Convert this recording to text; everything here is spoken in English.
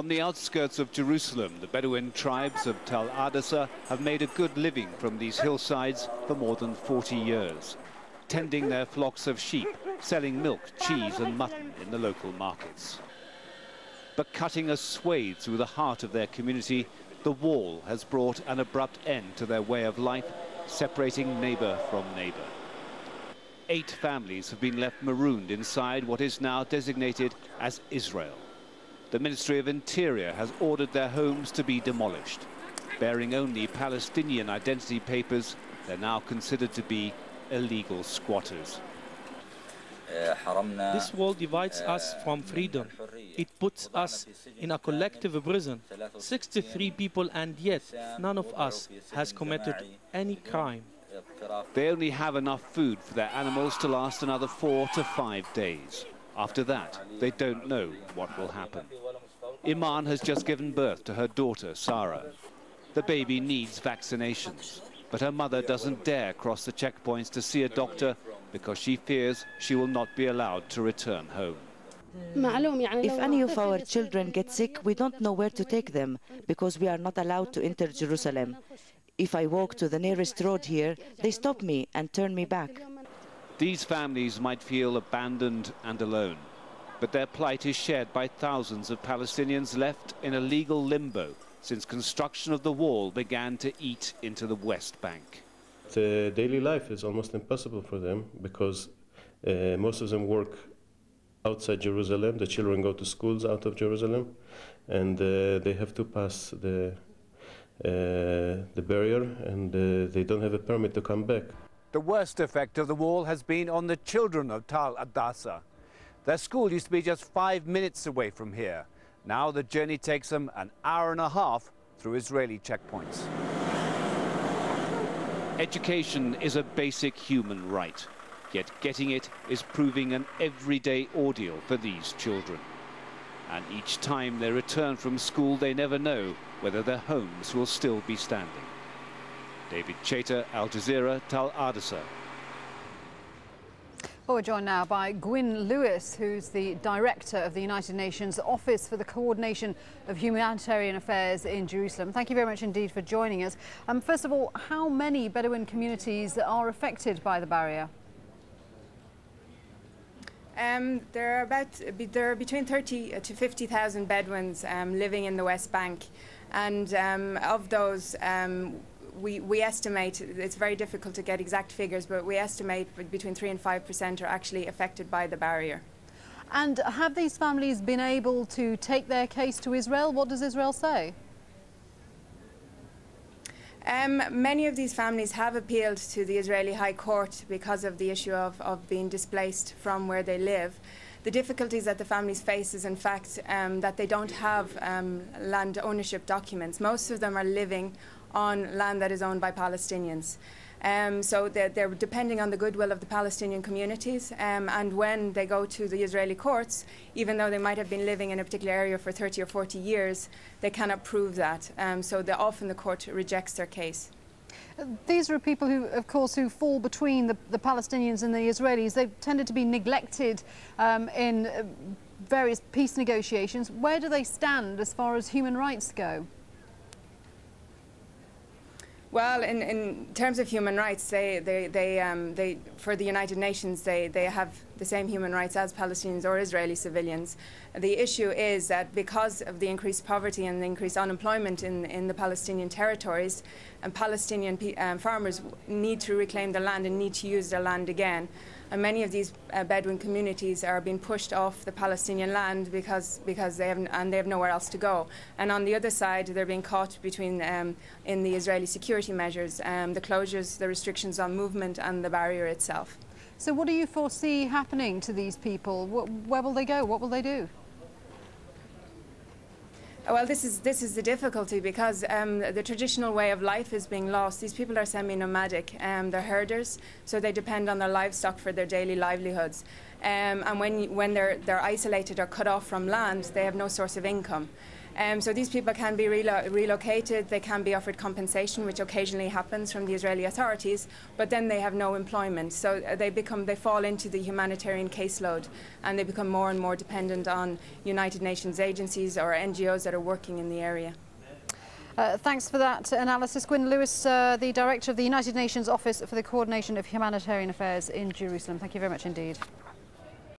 On the outskirts of Jerusalem, the Bedouin tribes of Tal A'dasah have made a good living from these hillsides for more than 40 years, tending their flocks of sheep, selling milk, cheese and mutton in the local markets. But cutting a swathe through the heart of their community, the wall has brought an abrupt end to their way of life, separating neighbour from neighbour. 8 families have been left marooned inside what is now designated as Israel. The Ministry of Interior has ordered their homes to be demolished. Bearing only Palestinian identity papers, they're now considered to be illegal squatters. This wall divides us from freedom. It puts us in a collective prison. 63 people, and yet none of us has committed any crime. They only have enough food for their animals to last another 4 to 5 days. After that, they don't know what will happen. Iman has just given birth to her daughter, Sarah. The baby needs vaccinations, but her mother doesn't dare cross the checkpoints to see a doctor because she fears she will not be allowed to return home. If any of our children get sick, we don't know where to take them because we are not allowed to enter Jerusalem. If I walk to the nearest road here, they stop me and turn me back. These families might feel abandoned and alone, but their plight is shared by thousands of Palestinians left in a legal limbo since construction of the wall began to eat into the West Bank. The daily life is almost impossible for them because most of them work outside Jerusalem. The children go to schools out of Jerusalem, and they have to pass the barrier, and they don't have a permit to come back. The worst effect of the wall has been on the children of Tal A'dasah. Their school used to be just 5 minutes away from here. Now the journey takes them an hour and a half through Israeli checkpoints. Education is a basic human right, yet getting it is proving an everyday ordeal for these children. And each time they return from school, they never know whether their homes will still be standing. David Chater, Al Jazeera, Tal A'dasah. Well, we're joined now by Gwyn Lewis, who's the Director of the United Nations Office for the Coordination of Humanitarian Affairs in Jerusalem. Thank you very much indeed for joining us. First of all, how many Bedouin communities are affected by the barrier? There are between 30 to 50,000 Bedouins living in the West Bank, and of those, we estimate, it's very difficult to get exact figures, but we estimate between 3 and 5% are actually affected by the barrier. And have these families been able to take their case to Israel? What does Israel say? Many of these families have appealed to the Israeli High Court because of the issue of being displaced from where they live. The difficulties that the families face is, in fact, that they don't have land ownership documents. Most of them are living on land that is owned by Palestinians. So they're depending on the goodwill of the Palestinian communities, and when they go to the Israeli courts, even though they might have been living in a particular area for 30 or 40 years, they cannot prove that. So often the court rejects their case. These are people who, of course, who fall between the Palestinians and the Israelis. They've tended to be neglected in various peace negotiations. Where do they stand as far as human rights go? Well, in terms of human rights, they for the United Nations, they have the same human rights as Palestinians or Israeli civilians. The issue is that because of the increased poverty and the increased unemployment in the Palestinian territories, and Palestinian farmers need to reclaim their land and need to use their land again. And many of these Bedouin communities are being pushed off the Palestinian land because they have nowhere else to go. And on the other side, they're being caught between in the Israeli security measures, the closures, the restrictions on movement, and the barrier itself. So, what do you foresee happening to these people? Where will they go? What will they do? Well, this is the difficulty because the traditional way of life is being lost. These people are semi-nomadic. They're herders, so they depend on their livestock for their daily livelihoods. And when they're isolated or cut off from land, they have no source of income. So these people can be relocated, they can be offered compensation, which occasionally happens from the Israeli authorities, but then they have no employment. So they fall into the humanitarian caseload, and they become more and more dependent on United Nations agencies or NGOs that are working in the area. Thanks for that analysis. Gwyn Lewis, the Director of the United Nations Office for the Coordination of Humanitarian Affairs in Jerusalem. Thank you very much indeed.